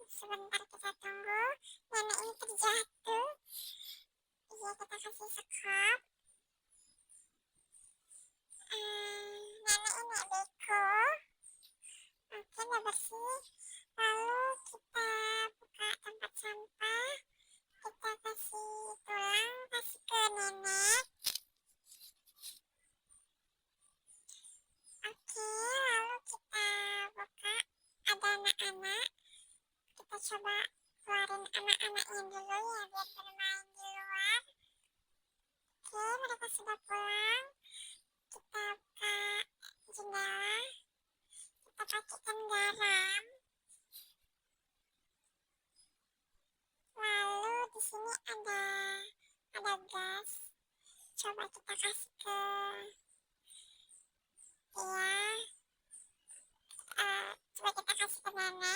Sebentar kita tunggu nenek ini terjatuh. Iya, kita kasih sekop. Nenek ini beko. Oke, udah bersih. Lalu kita buka tempat sampah. Kita kasih tulang, kasih ke nenek. Oke, lalu kita buka. Ada anak-anak. Kita coba keluarin anak-anaknya dulu ya, biar bermain di luar. Oke, mereka sudah pulang. Kita buka jendela. Kita pakaikan garam. Lalu di sini ada gas. Coba kita kasih ke coba kita kasih ke nenek.